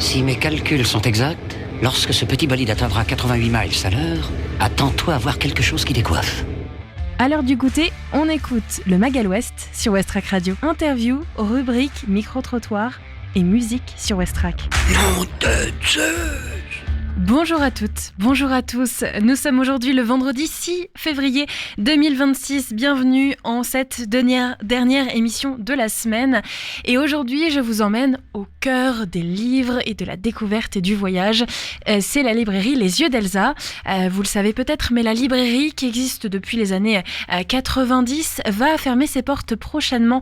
Si mes calculs sont exacts, lorsque ce petit bolide atteindra 88 miles à l'heure, attends-toi à voir quelque chose qui décoiffe. À l'heure du goûter, on écoute le Magal West sur Westrack Radio. Interview, rubrique, micro-trottoir et musique sur Westrack. Nom de Zeus! Bonjour à toutes, bonjour à tous. Nous sommes aujourd'hui le vendredi 6 février 2026. Bienvenue en cette dernière émission de la semaine. Et aujourd'hui, je vous emmène au cœur des livres et de la découverte et du voyage. C'est la librairie Les Yeux d'Elsa. Vous le savez peut-être, mais la librairie qui existe depuis les années 90 va fermer ses portes prochainement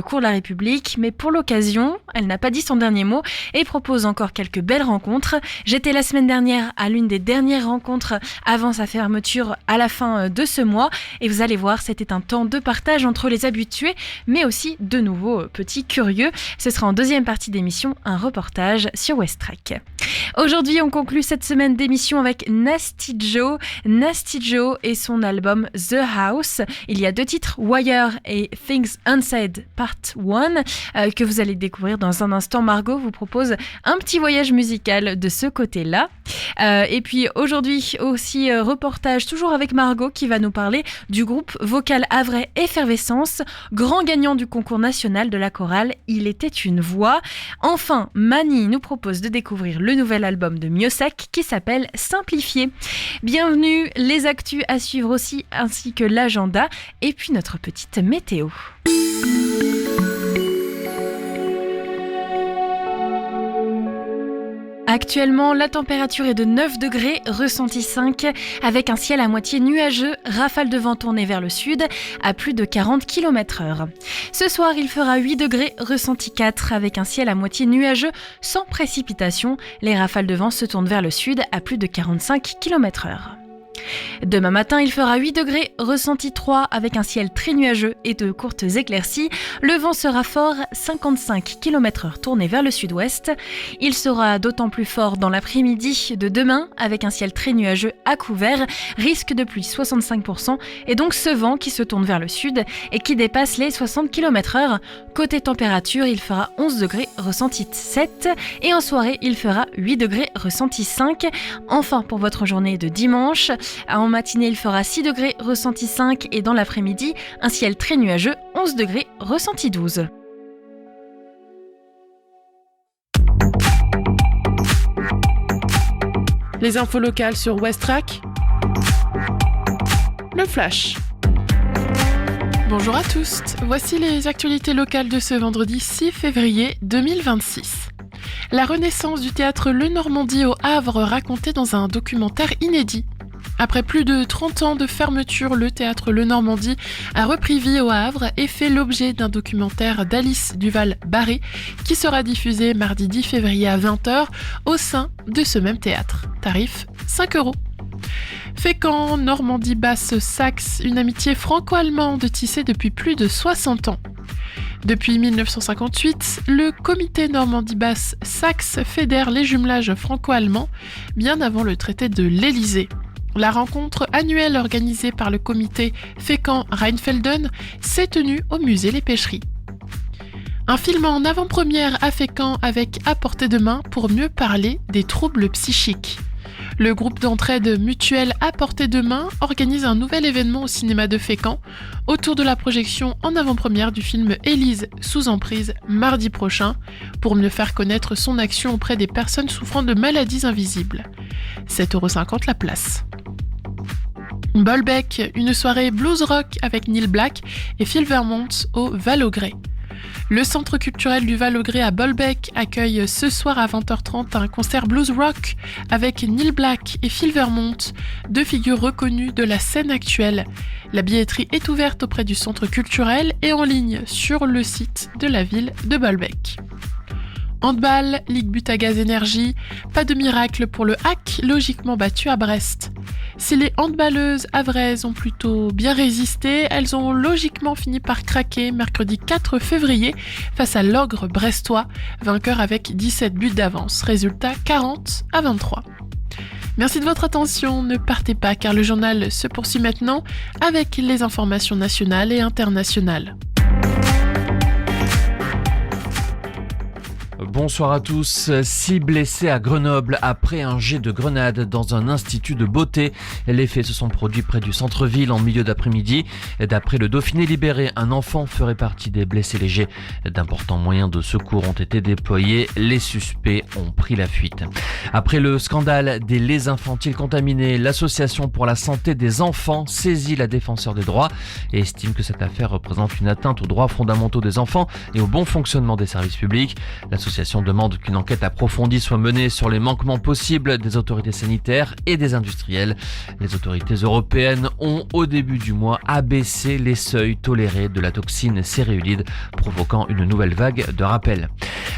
cours de la République. Mais pour l'occasion, elle n'a pas dit son dernier mot et propose encore quelques belles rencontres. J'étais la semaine dernière à l'une des dernières rencontres avant sa fermeture à la fin de ce mois. Et vous allez voir, c'était un temps de partage entre les habitués, mais aussi de nouveaux petits curieux. Ce sera en deuxième partie d'émission, un reportage sur Westrack. Aujourd'hui, on conclut cette semaine d'émission avec Nasty Joe. Nasty Joe et son album The House. Il y a 2 titres, Wire et Things Unsaid Part 1, que vous allez découvrir dans un instant. Margot vous propose un petit voyage musical de ce côté-là. Et puis aujourd'hui aussi reportage toujours avec Margot qui va nous parler du groupe vocal havrais Effervescence, grand gagnant du concours national de la chorale Il était une voix. Enfin, Mani nous propose de découvrir le nouvel album de Miosak qui s'appelle Simplifié. Bienvenue, les actus à suivre aussi ainsi que l'agenda et puis notre petite météo. Actuellement, la température est de 9 degrés, ressenti 5, avec un ciel à moitié nuageux, rafale de vent tournée vers le sud, à plus de 40 km/h. Ce soir, il fera 8 degrés, ressenti 4, avec un ciel à moitié nuageux, sans précipitation. Les rafales de vent se tournent vers le sud, à plus de 45 km/h. Demain matin, il fera 8 degrés, ressenti 3 avec un ciel très nuageux et de courtes éclaircies. Le vent sera fort, 55 km/h tourné vers le sud-ouest. Il sera d'autant plus fort dans l'après-midi de demain avec un ciel très nuageux à couvert, risque de pluie 65% et donc ce vent qui se tourne vers le sud et qui dépasse les 60 km/h. Côté température, il fera 11 degrés, ressenti 7 et en soirée, il fera 8 degrés, ressenti 5. Enfin, pour votre journée de dimanche, en matinée, il fera 6 degrés, ressenti 5 et dans l'après-midi, un ciel très nuageux, 11 degrés, ressenti 12. Les infos locales sur Westrack. Le Flash. Bonjour à tous, voici les actualités locales de ce vendredi 6 février 2026. La renaissance du théâtre Le Normandie au Havre racontée dans un documentaire inédit. Après plus de 30 ans de fermeture, le théâtre Le Normandie a repris vie au Havre et fait l'objet d'un documentaire d'Alice Duval-Barré qui sera diffusé mardi 10 février à 20h au sein de ce même théâtre. Tarif 5 €. Fécamp, Normandie Basse-Saxe, une amitié franco-allemande tissée depuis plus de 60 ans. Depuis 1958, le comité Normandie Basse-Saxe fédère les jumelages franco-allemands bien avant le traité de l'Élysée. La rencontre annuelle organisée par le comité Fécamp-Rheinfelden s'est tenue au musée Les Pêcheries. Un film en avant-première à Fécamp avec À portée de main pour mieux parler des troubles psychiques. Le groupe d'entraide mutuelle À portée de main organise un nouvel événement au cinéma de Fécamp autour de la projection en avant-première du film Élise sous emprise mardi prochain pour mieux faire connaître son action auprès des personnes souffrant de maladies invisibles. 7,50 € la place. Bolbec, une soirée blues rock avec Neil Black et Phil Vermont au Val-au-Grès. Le centre culturel du Val-au-Grès à Bolbec accueille ce soir à 20h30 un concert blues rock avec Neil Black et Phil Vermont, 2 figures reconnues de la scène actuelle. La billetterie est ouverte auprès du centre culturel et en ligne sur le site de la ville de Bolbec. Handball, Ligue Butagaz Énergie, pas de miracle pour le HAC, logiquement battu à Brest. Si les handballeuses havraises ont plutôt bien résisté, elles ont logiquement fini par craquer mercredi 4 février face à l'Ogre brestois, vainqueur avec 17 buts d'avance. Résultat 40-23. Merci de votre attention, ne partez pas car le journal se poursuit maintenant avec les informations nationales et internationales. bonsoir à tous. 6 blessés à Grenoble après un jet de grenade dans un institut de beauté. Les faits se sont produits près du centre-ville en milieu d'après-midi. D'après le Dauphiné libéré, un enfant ferait partie des blessés légers. D'importants moyens de secours ont été déployés. Les suspects ont pris la fuite. Après le scandale des laits infantiles contaminés, l'Association pour la santé des enfants saisit la défenseure des droits et estime que cette affaire représente une atteinte aux droits fondamentaux des enfants et au bon fonctionnement des services publics. L'association demande qu'une enquête approfondie soit menée sur les manquements possibles des autorités sanitaires et des industriels. Les autorités européennes ont, au début du mois, abaissé les seuils tolérés de la toxine céréulide, provoquant une nouvelle vague de rappels.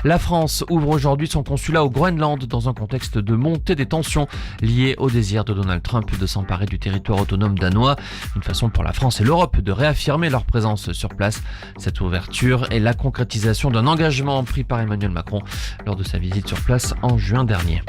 La France ouvre aujourd'hui son consulat au Groenland dans un contexte de montée des tensions liées au désir de Donald Trump de s'emparer du territoire autonome danois. Une façon pour la France et l'Europe de réaffirmer leur présence sur place. Cette ouverture est la concrétisation d'un engagement pris par Emmanuel Macron lors de sa visite sur place en juin dernier.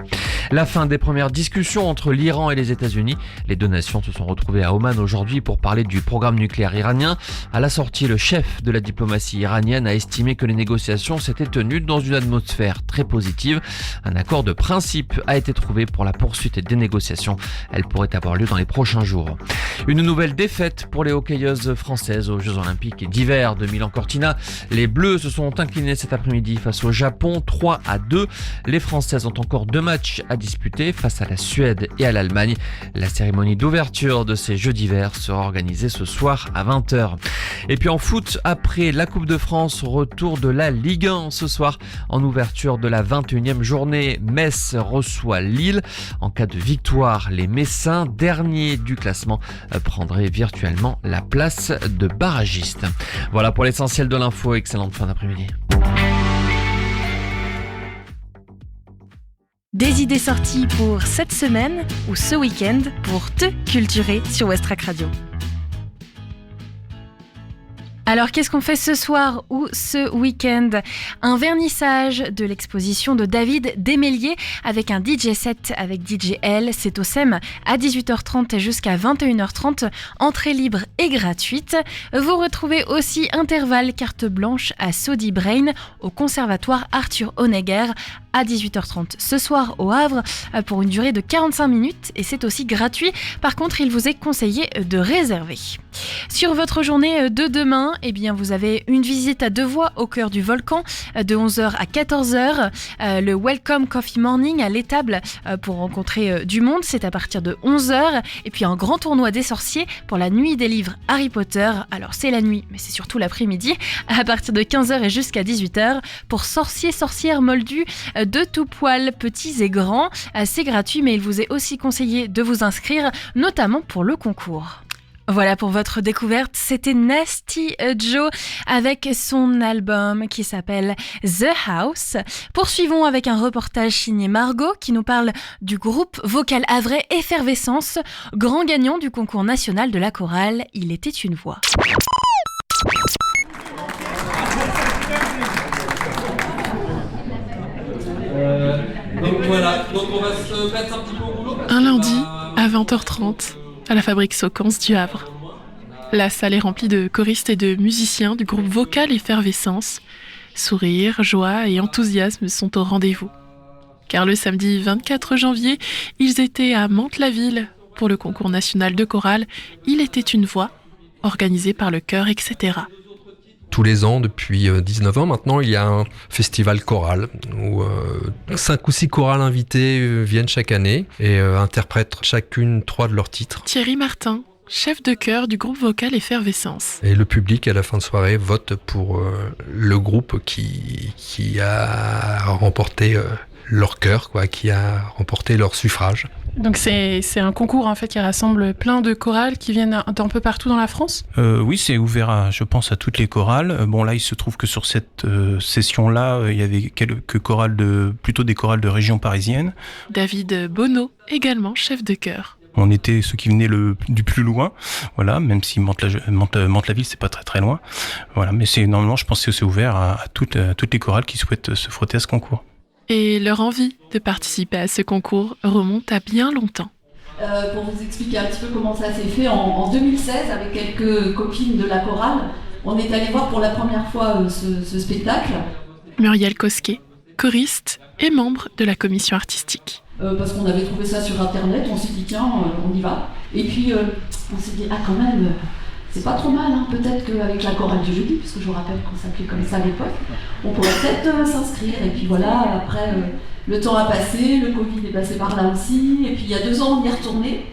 La fin des premières discussions entre l'Iran et les États-Unis. Les deux nations se sont retrouvées à Oman aujourd'hui pour parler du programme nucléaire iranien. À la sortie, le chef de la diplomatie iranienne a estimé que les négociations s'étaient tenues dans une atmosphère très positive. Un accord de principe a été trouvé pour la poursuite des négociations. Elles pourraient avoir lieu dans les prochains jours. Une nouvelle défaite pour les hockeyeuses françaises aux Jeux Olympiques d'hiver de Milan-Cortina. Les Bleus se sont inclinés cet après-midi face au Japon 3-2. Les Françaises ont encore 2 matchs à disputer face à la Suède et à l'Allemagne. La cérémonie d'ouverture de ces Jeux d'hiver sera organisée ce soir à 20h. Et puis en foot, après la Coupe de France, retour de la Ligue 1 ce soir. En ouverture de la 21e journée, Metz reçoit Lille. En cas de victoire, les Messins, derniers du classement, prendraient virtuellement la place de barragiste. Voilà pour l'essentiel de l'info. Excellente fin d'après-midi. Des idées sorties pour cette semaine ou ce week-end pour te culturer sur Westrack Radio. Alors, qu'est-ce qu'on fait ce soir ou ce week-end ? Un vernissage de l'exposition de David Desméliers avec un DJ set avec DJ L. C'est au SEM à 18h30 jusqu'à 21h30. Entrée libre et gratuite. Vous retrouvez aussi Intervalle carte blanche à Sodi Brain au conservatoire Arthur Honegger à 18h30 ce soir au Havre pour une durée de 45 minutes et c'est aussi gratuit. Par contre, il vous est conseillé de réserver. Sur votre journée de demain, eh bien, vous avez une visite à 2 voies au cœur du volcan de 11h à 14h. Le Welcome Coffee Morning à l'étable pour rencontrer du monde, c'est à partir de 11h. Et puis un grand tournoi des sorciers pour la nuit des livres Harry Potter. Alors c'est la nuit, mais c'est surtout l'après-midi, à partir de 15h et jusqu'à 18h pour sorciers, sorcières moldus de tout poil, petits et grands. C'est gratuit, mais il vous est aussi conseillé de vous inscrire, notamment pour le concours. Voilà pour votre découverte, c'était Nasty Joe avec son album qui s'appelle The House. Poursuivons avec un reportage signé Margot qui nous parle du groupe vocal havrais Effervescence, grand gagnant du concours national de la chorale Il était une voix. Donc voilà, donc on va se mettre un petit peu au boulot. Un lundi à 20h30 à la fabrique Socans du Havre. La salle est remplie de choristes et de musiciens du groupe vocal Effervescence. Sourire, joie et enthousiasme sont au rendez-vous. Car le samedi 24 janvier, ils étaient à Mantes-la-Ville pour le concours national de chorale Il était une voix, organisé par le chœur, etc. Tous les ans, depuis 19 ans maintenant, il y a un festival choral où 5 ou 6 chorales invitées viennent chaque année et interprètent chacune 3 de leurs titres. Thierry Martin, chef de chœur du groupe vocal Effervescence. Et le public, à la fin de soirée, vote pour le groupe qui a remporté leur chœur, qui a remporté leur suffrage. Donc c'est un concours en fait qui rassemble plein de chorales qui viennent d'un peu partout dans la France. Oui, c'est ouvert je pense à toutes les chorales. Bon là, il se trouve que sur cette session-là, il y avait quelques chorales plutôt des chorales de région parisienne. David Bonneau, également chef de chœur. On était ceux qui venaient du plus loin, voilà, même si Mantes-la-Ville c'est pas très très loin, voilà. Mais normalement, je pense que c'est ouvert à toutes les chorales qui souhaitent se frotter à ce concours. Et leur envie de participer à ce concours remonte à bien longtemps. Pour vous expliquer un petit peu comment ça s'est fait, en 2016, avec quelques copines de la chorale, on est allé voir pour la première fois ce spectacle. Muriel Cosquet, choriste et membre de la commission artistique. Parce qu'on avait trouvé ça sur internet, on s'est dit tiens, on y va. Et puis on s'est dit quand même, c'est pas trop mal, hein. Peut-être qu'avec la chorale du jeudi, puisque je vous rappelle qu'on s'appelait comme ça à l'époque, on pourrait peut-être s'inscrire. Et puis voilà, après le temps a passé, le Covid est passé par là aussi, et puis il y a 2 ans on y est retourné.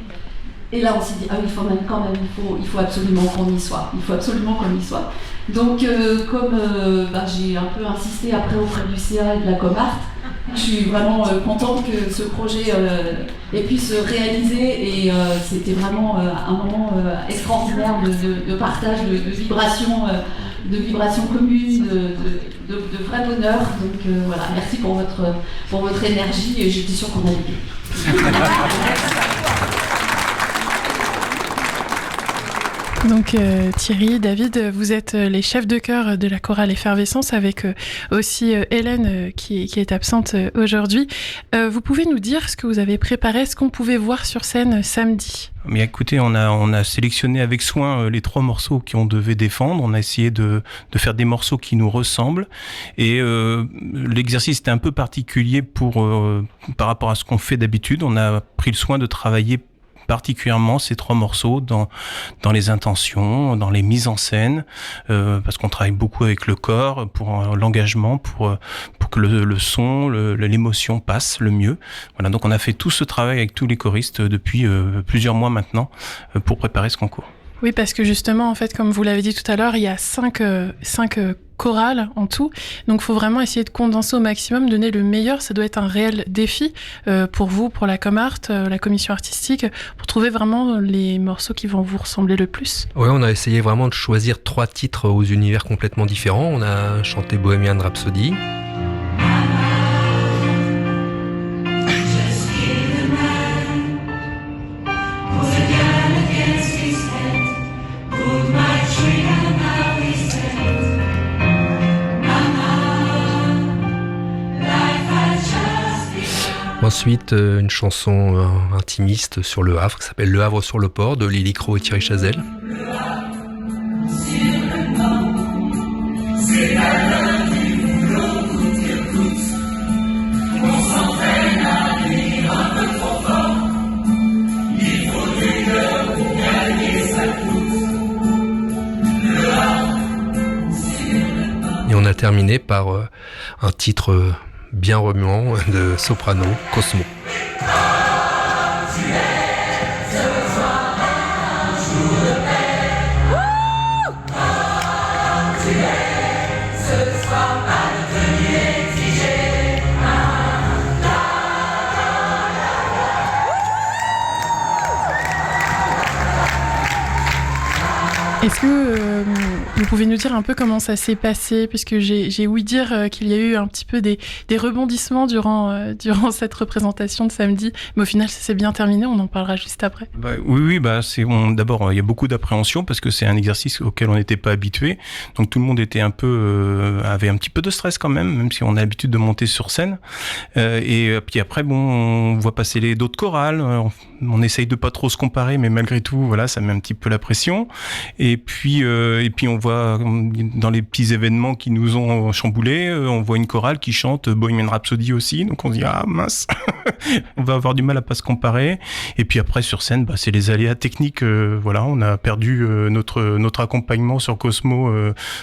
Et là on s'est dit il faut même quand même, il faut absolument qu'on y soit, Donc comme j'ai un peu insisté après auprès du CA et de la Comart, je suis vraiment contente que ce projet ait pu se réaliser et c'était vraiment un moment extraordinaire de partage, de vibrations communes, de vrai bonheur. Donc voilà, merci pour votre énergie et j'étais sûre qu'on allait bien. Donc Thierry, David, vous êtes les chefs de chœur de la chorale Effervescence avec aussi Hélène qui est absente aujourd'hui. Vous pouvez nous dire ce que vous avez préparé, ce qu'on pouvait voir sur scène samedi? Mais écoutez, on a sélectionné avec soin les 3 morceaux qu'on devait défendre. On a essayé de faire des morceaux qui nous ressemblent. Et l'exercice était un peu particulier par rapport à ce qu'on fait d'habitude. On a pris le soin de travailler particulièrement ces 3 morceaux dans les intentions, dans les mises en scène, parce qu'on travaille beaucoup avec le corps pour l'engagement, pour que le son, l'émotion passe le mieux. Voilà, donc on a fait tout ce travail avec tous les choristes depuis plusieurs mois maintenant pour préparer ce concours. Oui, parce que justement, en fait, comme vous l'avez dit tout à l'heure, il y a 5 chorales en tout. Donc, il faut vraiment essayer de condenser au maximum, donner le meilleur. Ça doit être un réel défi pour vous, pour la Comart, la commission artistique, pour trouver vraiment les morceaux qui vont vous ressembler le plus. Oui, on a essayé vraiment de choisir 3 titres aux univers complètement différents. On a chanté Bohemian Rhapsody. Ensuite, une chanson intimiste sur Le Havre qui s'appelle Le Havre sur le port de Lily Crow et Thierry Chazelle. Et on a terminé par un titre bien remuant de soprano, Cosmo. Est-ce que vous pouvez nous dire un peu comment ça s'est passé, puisque j'ai ouï dire qu'il y a eu un petit peu des rebondissements durant cette représentation de samedi, mais au final ça s'est bien terminé, on en parlera juste après. Oui, d'abord il y a beaucoup d'appréhension parce que c'est un exercice auquel on n'était pas habitué, donc tout le monde était avait un petit peu de stress quand même si on a l'habitude de monter sur scène, et puis après on voit passer d'autres chorales, on essaye de pas trop se comparer, mais malgré tout voilà, ça met un petit peu la pression. Et puis on voit dans les petits événements qui nous ont chamboulés, on voit une chorale qui chante Bohemian Rhapsody aussi, donc on se dit ah mince, on va avoir du mal à pas se comparer. Et puis après sur scène, c'est les aléas techniques. Voilà, on a perdu notre accompagnement sur Cosmo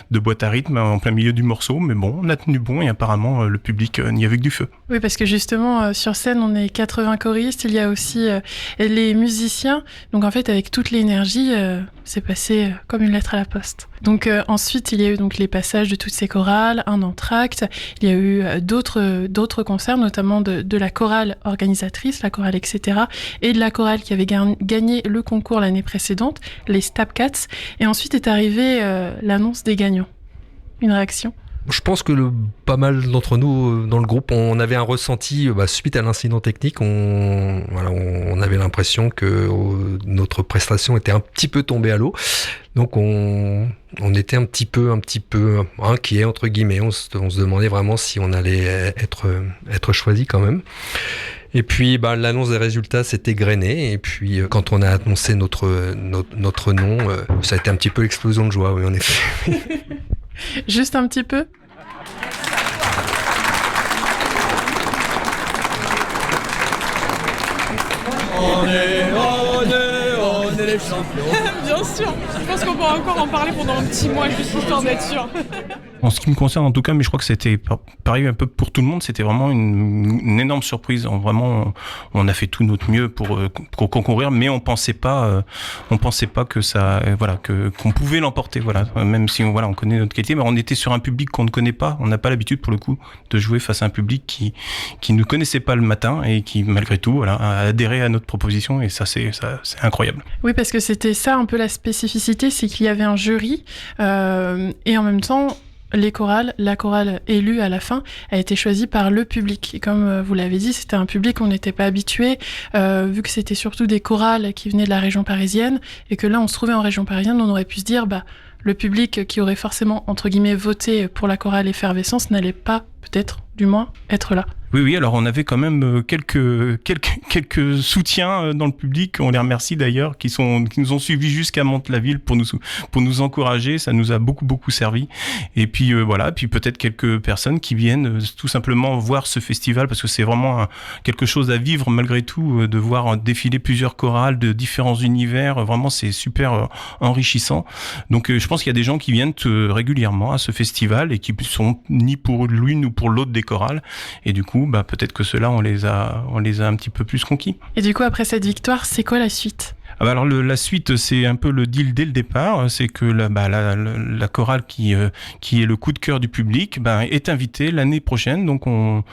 de boîte à rythme en plein milieu du morceau, mais bon, on a tenu bon et apparemment le public n'y a vu que du feu. Oui, parce que justement sur scène on est 80 choristes, il y a aussi les musiciens, donc en fait avec toute l'énergie, c'est passé comme une lettre à la poste. Donc ensuite, il y a eu donc les passages de toutes ces chorales, un entracte, il y a eu d'autres concerts, notamment de la chorale organisatrice, la chorale etc., et de la chorale qui avait gagné le concours l'année précédente, les Stab Cats, et ensuite est arrivée l'annonce des gagnants. Une réaction ? Je pense que pas mal d'entre nous dans le groupe, on avait un ressenti suite à l'incident technique. On avait l'impression que notre prestation était un petit peu tombée à l'eau. Donc on était un petit peu inquiet entre guillemets. On se demandait vraiment si on allait être choisi quand même. Et puis l'annonce des résultats s'est égrenée. Et puis quand on a annoncé notre nom, ça a été un petit peu l'explosion de joie. Oui, en effet. Juste un petit peu. On est les champions. Bien sûr, je pense qu'on pourra encore en parler pendant un petit mois, juste histoire d'être sûr. En ce qui me concerne en tout cas, mais je crois que c'était pareil un peu pour tout le monde, c'était vraiment une énorme surprise. Vraiment, on a fait tout notre mieux pour concourir, mais on pensait pas que ça, qu'on pouvait l'emporter, voilà. Même si on connaît notre qualité, mais on était sur un public qu'on ne connaît pas. On n'a pas l'habitude pour le coup de jouer face à un public qui ne connaissait pas le matin et qui malgré tout, a adhéré à notre proposition, et ça c'est incroyable. Oui, parce que c'était ça un peu la spécificité, c'est qu'il y avait un jury et en même temps la chorale élue à la fin a été choisie par le public. Et comme vous l'avez dit, c'était un public qu'on n'était pas habitué, vu que c'était surtout des chorales qui venaient de la région parisienne, et que là on se trouvait en région parisienne, on aurait pu se dire le public qui aurait forcément entre guillemets voté pour la chorale Effervescence n'allait pas, peut-être du moins, être là. Oui, alors on avait quand même quelques soutiens dans le public, on les remercie d'ailleurs, qui nous ont suivis jusqu'à Mantes-la-Ville pour nous encourager, ça nous a beaucoup servi. Et puis puis peut-être quelques personnes qui viennent tout simplement voir ce festival, parce que c'est vraiment quelque chose à vivre malgré tout, de voir défiler plusieurs chorales de différents univers, vraiment c'est super enrichissant. Donc je pense qu'il y a des gens qui viennent régulièrement à ce festival et qui sont ni pour l'une ou pour l'autre des chorales, et du coup peut-être que ceux-là on les a un petit peu plus conquis. Et du coup après cette victoire, c'est quoi la suite ? Alors la suite, c'est un peu le deal dès le départ, c'est que la chorale qui est le coup de cœur du public est invitée l'année prochaine, donc on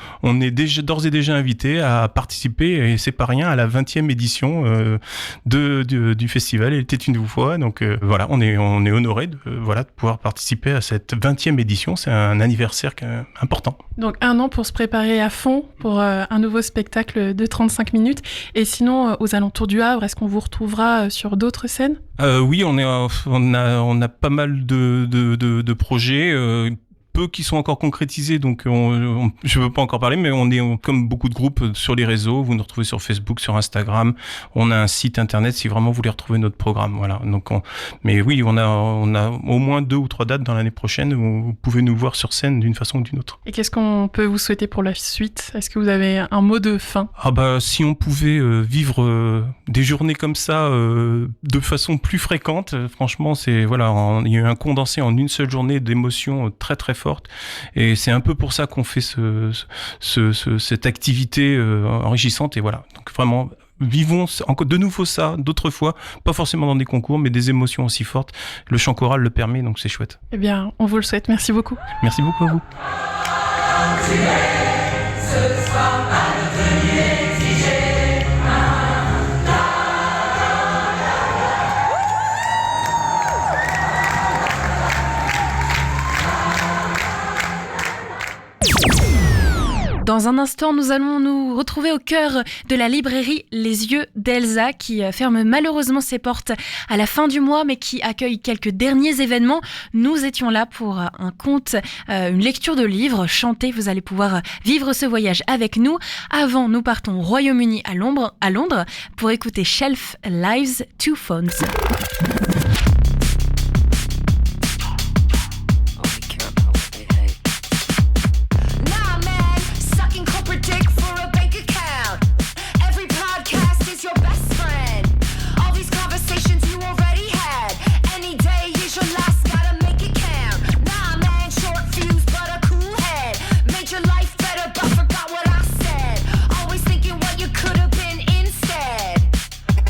est d'ores et déjà invité à participer, et c'est pas rien, à la 20e édition du festival. Il était une fois, donc on est honoré de pouvoir participer à cette 20e édition. C'est un anniversaire important. Donc 1 an pour se préparer à fond pour un nouveau spectacle de 35 minutes. Et sinon, aux alentours du Havre, est-ce qu'on vous retrouvera sur d'autres scènes ? Oui, on a pas mal de projets. Peu qui sont encore concrétisés, donc je ne veux pas encore parler, mais on est comme beaucoup de groupes sur les réseaux. Vous nous retrouvez sur Facebook, sur Instagram. On a un site internet si vraiment vous voulez retrouver notre programme. Voilà. Donc mais oui, on a au moins 2 ou 3 dates dans l'année prochaine où vous pouvez nous voir sur scène d'une façon ou d'une autre. Et qu'est-ce qu'on peut vous souhaiter pour la suite ? Est-ce que vous avez un mot de fin ? Si on pouvait vivre des journées comme ça de façon plus fréquente, franchement, il y a eu un condensé en une seule journée d'émotions très très fortes. Et c'est un peu pour ça qu'on fait cette activité enrichissante. Et voilà, donc vraiment, vivons encore de nouveau ça, d'autres fois, pas forcément dans des concours, mais des émotions aussi fortes. Le chant choral le permet, donc c'est chouette. Eh bien, on vous le souhaite. Merci beaucoup. Merci beaucoup à vous. Dans un instant, nous allons nous retrouver au cœur de la librairie Les Yeux d'Elsa, qui ferme malheureusement ses portes à la fin du mois, mais qui accueille quelques derniers événements. Nous étions là pour un conte, une lecture de livres chantés. Vous allez pouvoir vivre ce voyage avec nous. Avant, nous partons au Royaume-Uni à Londres pour écouter Shelf Lives 2 Phones.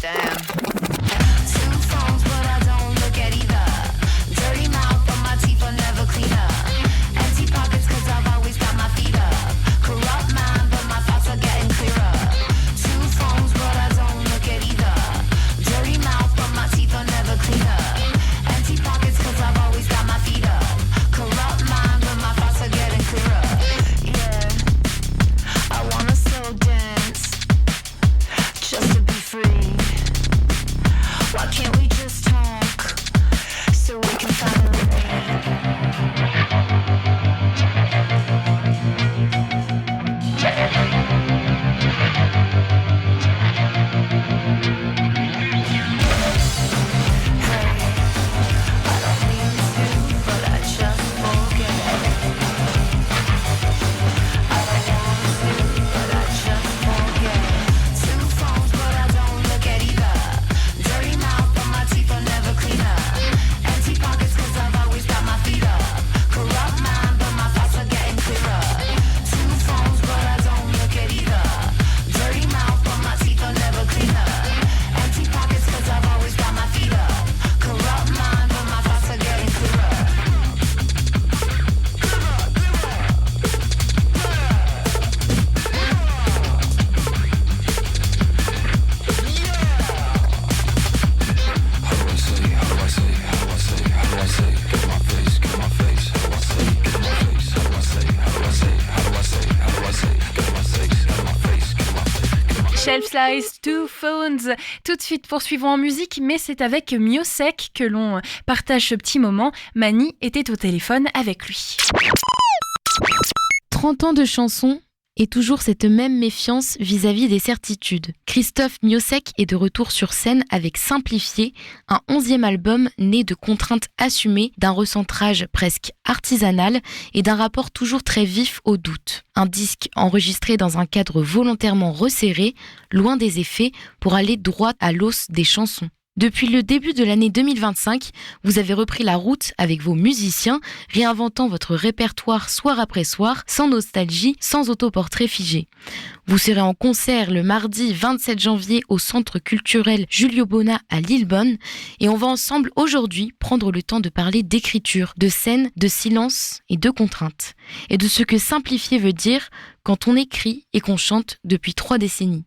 Damn. 2 phones, but Shelf Size 2 Phones. Tout de suite, poursuivons en musique, mais c'est avec Miosek que l'on partage ce petit moment. Mani était au téléphone avec lui. 30 ans de chansons et toujours cette même méfiance vis-à-vis des certitudes. Christophe Miosek est de retour sur scène avec Simplifié, un 11e album né de contraintes assumées, d'un recentrage presque artisanal et d'un rapport toujours très vif au doute. Un disque enregistré dans un cadre volontairement resserré, loin des effets, pour aller droit à l'os des chansons. Depuis le début de l'année 2025, vous avez repris la route avec vos musiciens, réinventant votre répertoire soir après soir, sans nostalgie, sans autoportrait figé. Vous serez en concert le mardi 27 janvier au Centre culturel Julio Bona à Lillebonne et on va ensemble aujourd'hui prendre le temps de parler d'écriture, de scène, de silence et de contraintes. Et de ce que simplifier veut dire quand on écrit et qu'on chante depuis 3 décennies.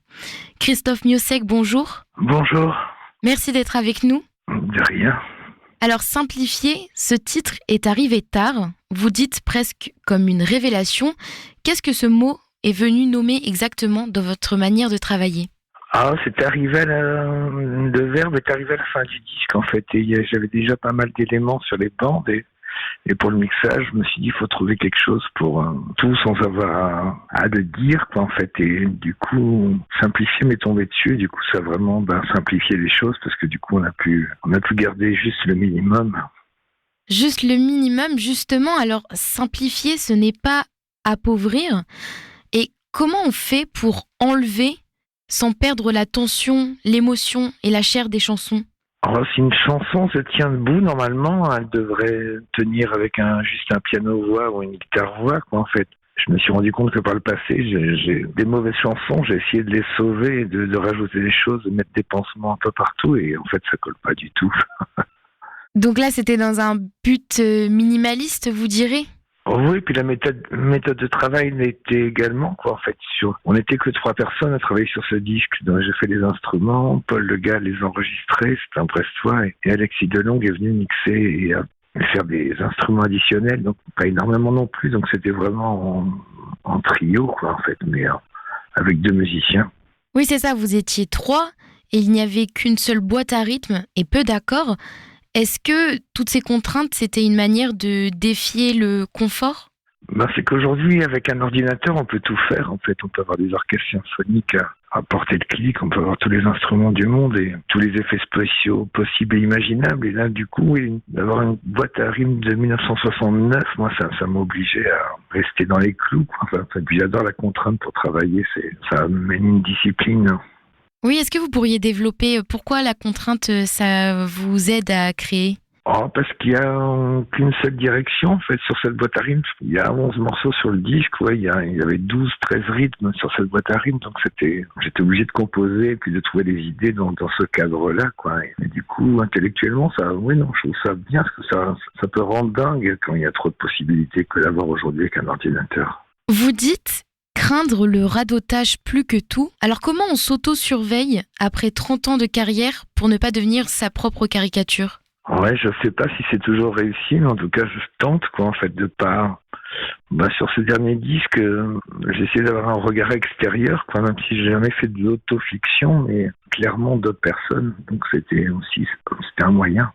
Christophe Miosek, bonjour. Bonjour. Merci d'être avec nous. De rien. Alors, Simplifié, ce titre est arrivé tard. Vous dites presque comme une révélation. Qu'est-ce que ce mot est venu nommer exactement dans votre manière de travailler ? C'est arrivé le verbe est arrivé à la fin du disque, en fait. Et j'avais déjà pas mal d'éléments sur les bandes. Et pour le mixage, je me suis dit, il faut trouver quelque chose pour tout sans avoir à le dire, quoi, en fait. Et du coup, simplifier m'est tombé dessus. Du coup, ça a vraiment simplifié les choses parce que du coup, on a pu garder juste le minimum. Juste le minimum, justement. Alors, simplifier, ce n'est pas appauvrir. Et comment on fait pour enlever sans perdre la tension, l'émotion et la chair des chansons ? Alors, si une chanson se tient debout, normalement, elle devrait tenir avec juste un piano-voix ou une guitare-voix, quoi, en fait. Je me suis rendu compte que par le passé, j'ai des mauvaises chansons, j'ai essayé de les sauver, de rajouter des choses, de mettre des pansements un peu partout, et en fait, ça colle pas du tout. Donc là, c'était dans un but minimaliste, vous direz ? Oui, puis la méthode de travail l'était également, quoi, en fait. On n'était que 3 personnes à travailler sur ce disque. Donc, j'ai fait les instruments, Paul Legal les enregistrait, c'était un Brestois, et Alexis Delongue est venu mixer et faire des instruments additionnels, donc pas énormément non plus, donc c'était vraiment en trio, quoi, en fait, mais avec 2 musiciens. Oui, c'est ça, vous étiez 3, et il n'y avait qu'une seule boîte à rythme et peu d'accords. Est-ce que toutes ces contraintes, c'était une manière de défier le confort ? C'est qu'aujourd'hui, avec un ordinateur, on peut tout faire. En fait, on peut avoir des orchestres symphoniques à portée de clic, on peut avoir tous les instruments du monde et tous les effets spéciaux possibles et imaginables. Et là, du coup, d'avoir une boîte à rythme de 1969, moi, ça m'obligeait à rester dans les clous, quoi. Enfin, puis j'adore la contrainte pour travailler, ça mène une discipline. Oui, est-ce que vous pourriez développer pourquoi la contrainte, ça vous aide à créer ? Parce qu'il n'y a qu'une seule direction, en fait, sur cette boîte à rythme. Il y a 11 morceaux sur le disque, il y avait 12, 13 rythmes sur cette boîte à rythme, donc j'étais obligé de composer et puis de trouver des idées dans ce cadre-là, quoi. Et du coup, intellectuellement, je trouve ça bien, parce que ça peut rendre dingue quand il y a trop de possibilités que d'avoir aujourd'hui avec un ordinateur. Vous dites craindre le radotage plus que tout. Alors comment on s'auto-surveille après 30 ans de carrière pour ne pas devenir sa propre caricature ? Ouais, je sais pas si c'est toujours réussi, mais en tout cas, je tente, quoi, en fait, de pas... sur ce dernier disque, j'ai essayé d'avoir un regard extérieur, quoi, même si j'ai jamais fait de l'autofiction, mais clairement d'autres personnes, donc c'était un moyen.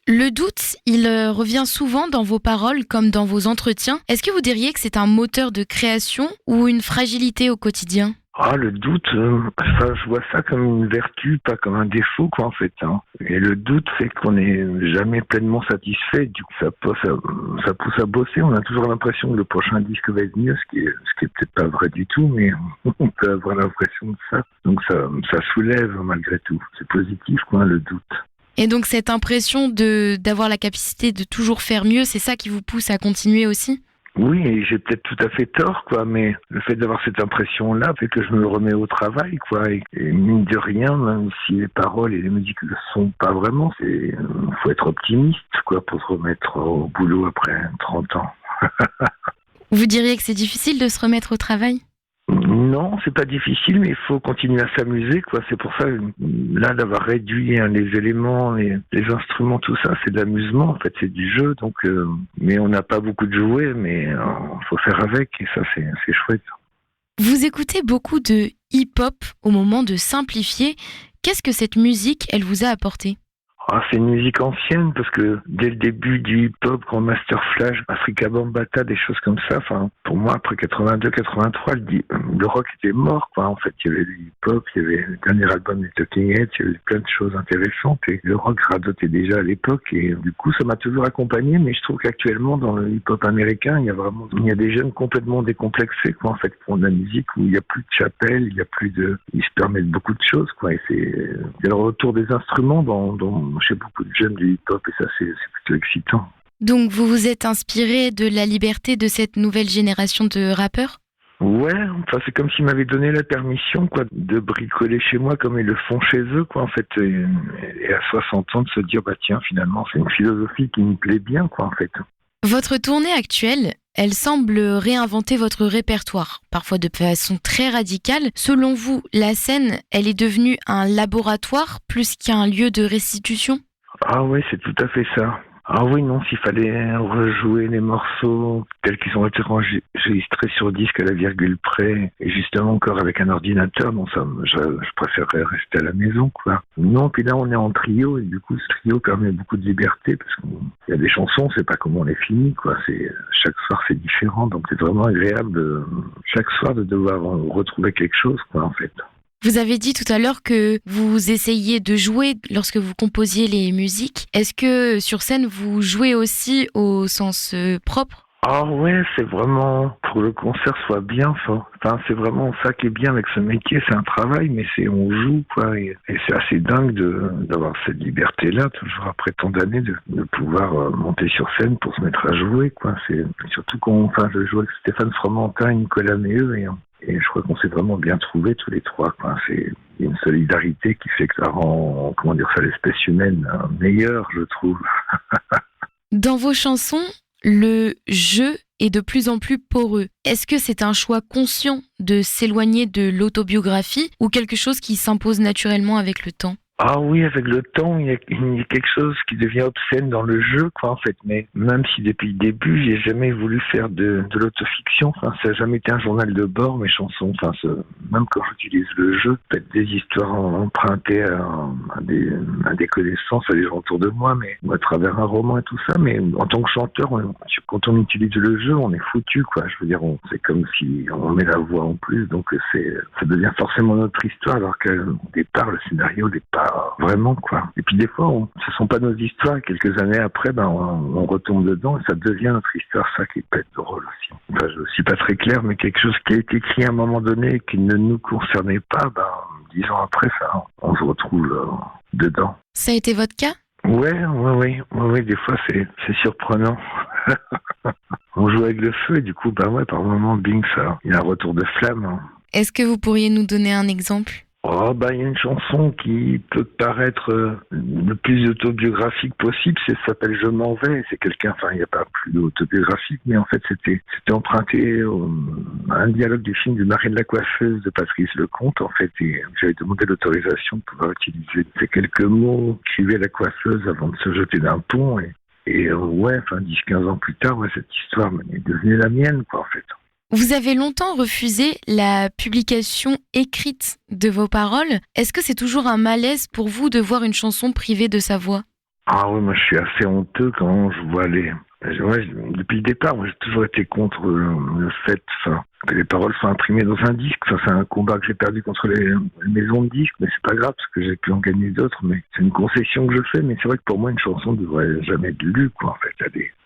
Le doute, il revient souvent dans vos paroles comme dans vos entretiens. Est-ce que vous diriez que c'est un moteur de création ou une fragilité au quotidien ? Le doute, je vois ça comme une vertu, pas comme un défaut, quoi, en fait. Et le doute fait qu'on n'est jamais pleinement satisfait. Du coup, ça pousse à bosser. On a toujours l'impression que le prochain disque va être mieux, ce qui est peut-être pas vrai du tout, mais on peut avoir l'impression de ça. Donc ça soulève malgré tout. C'est positif, quoi, le doute. Et donc cette impression d'avoir la capacité de toujours faire mieux, c'est ça qui vous pousse à continuer aussi ? Oui, et j'ai peut-être tout à fait tort, quoi, mais le fait d'avoir cette impression-là fait que je me remets au travail, quoi, et mine de rien, même si les paroles et les musiques ne le sont pas vraiment, faut être optimiste, quoi, pour se remettre au boulot après 30 ans. Vous diriez que c'est difficile de se remettre au travail ? Non, c'est pas difficile, mais il faut continuer à s'amuser, quoi. C'est pour ça, là, d'avoir réduit les éléments, les instruments, tout ça, c'est de l'amusement, en fait, c'est du jeu. Donc, mais on n'a pas beaucoup de jouets, mais faut faire avec, et ça, c'est chouette. Vous écoutez beaucoup de hip-hop au moment de Simplifier. Qu'est-ce que cette musique, elle vous a apporté ? C'est une musique ancienne parce que dès le début du hip-hop, Grand Master Flash, Afrika Bambaataa, des choses comme ça, pour moi, après 82-83, le rock était mort, quoi. En fait, il y avait le hip-hop, il y avait le dernier album des Talking Heads, il y avait plein de choses intéressantes et le rock radotait déjà à l'époque et du coup, ça m'a toujours accompagné, mais je trouve qu'actuellement, dans le hip-hop américain, il y a des jeunes complètement décomplexés, quoi, en fait, pour de la musique où il n'y a plus de chapelle, ils se permettent beaucoup de choses, quoi, et c'est le retour des instruments dans chez beaucoup de jeunes du hip-hop et ça c'est plutôt excitant. Donc vous vous êtes inspiré de la liberté de cette nouvelle génération de rappeurs ? Ouais, c'est comme s'ils m'avaient donné la permission, quoi, de bricoler chez moi comme ils le font chez eux, quoi, en fait, et à 60 ans de se dire, tiens, finalement, c'est une philosophie qui me plaît bien, quoi, en fait. Votre tournée actuelle, elle semble réinventer votre répertoire, parfois de façon très radicale. Selon vous, la scène, elle est devenue un laboratoire plus qu'un lieu de restitution ? Ah oui, c'est tout à fait ça. Ah oui, non, s'il fallait rejouer les morceaux tels qu'ils ont été enregistrés sur disque à la virgule près, et justement encore avec un ordinateur, non, ça, je préférerais rester à la maison, quoi. Non, puis là, on est en trio, et du coup, ce trio permet beaucoup de liberté, parce qu'il y a des chansons, on sait pas comment on les finit, quoi. Chaque soir, c'est différent, donc c'est vraiment agréable, chaque soir, de devoir retrouver quelque chose, quoi, en fait. Vous avez dit tout à l'heure que vous essayiez de jouer lorsque vous composiez les musiques. Est-ce que sur scène, vous jouez aussi au sens propre ? Ah ouais, c'est vraiment, pour le concert, soit bien ça. C'est vraiment ça qui est bien avec ce métier, c'est un travail, mais on joue, quoi. Et c'est assez dingue d'avoir cette liberté-là, toujours après tant d'années, de pouvoir monter sur scène pour se mettre à jouer, quoi. C'est surtout je joue avec Stéphane Fromentin, Nicolas Méheux, et je crois qu'on s'est vraiment bien trouvés tous les trois, quoi. C'est une solidarité qui fait que ça rend, l'espèce humaine meilleure, je trouve. Dans vos chansons, le « je » est de plus en plus poreux. Est-ce que c'est un choix conscient de s'éloigner de l'autobiographie ou quelque chose qui s'impose naturellement avec le temps ? Ah oui, avec le temps, il y a quelque chose qui devient obscène dans le jeu, quoi, en fait. Mais même si depuis le début, j'ai jamais voulu faire de l'autofiction, ça n'a jamais été un journal de bord, mes chansons. Même quand j'utilise le jeu, peut-être des histoires empruntées à des connaissances, à des gens autour de moi, mais à travers un roman et tout ça. Mais en tant que chanteur, quand on utilise le jeu, on est foutu, quoi. Je veux dire, c'est comme si on met la voix en plus, donc ça devient forcément notre histoire, alors qu'au départ, le scénario n'est pas vraiment, quoi. Et puis des fois, ce sont pas nos histoires, et quelques années après, on retombe dedans et ça devient notre histoire, ça qui peut être drôle aussi. Je suis pas très clair, mais quelque chose qui a été écrit à un moment donné et qui ne nous concernait pas, 10 ans après, ça, on se retrouve dedans. Ça a été votre cas ? Ouais, des fois c'est surprenant. On joue avec le feu et du coup, par moment, bing, ça, il y a un retour de flamme. Est-ce que vous pourriez nous donner un exemple ? Il y a une chanson qui peut paraître le plus autobiographique possible, ça s'appelle « Je m'en vais ». C'est il n'y a pas plus autobiographique, mais en fait, c'était emprunté à un dialogue du film du Mari de la coiffeuse de Patrice Lecomte, en fait, et j'avais demandé l'autorisation de pouvoir utiliser ces quelques mots qu'écrivait la coiffeuse avant de se jeter d'un pont, et 10-15 ans plus tard, cette histoire est devenue la mienne, quoi, en fait. Vous avez longtemps refusé la publication écrite de vos paroles. Est-ce que c'est toujours un malaise pour vous de voir une chanson privée de sa voix ? Ah oui, moi je suis assez honteux quand je vois depuis le départ, moi j'ai toujours été contre le fait que les paroles soient imprimées dans un disque. C'est un combat que j'ai perdu contre les maisons de disques, mais c'est pas grave parce que j'ai pu en gagner d'autres. Mais c'est une concession que je fais. Mais c'est vrai que pour moi, une chanson ne devrait jamais être lue, quoi. En fait,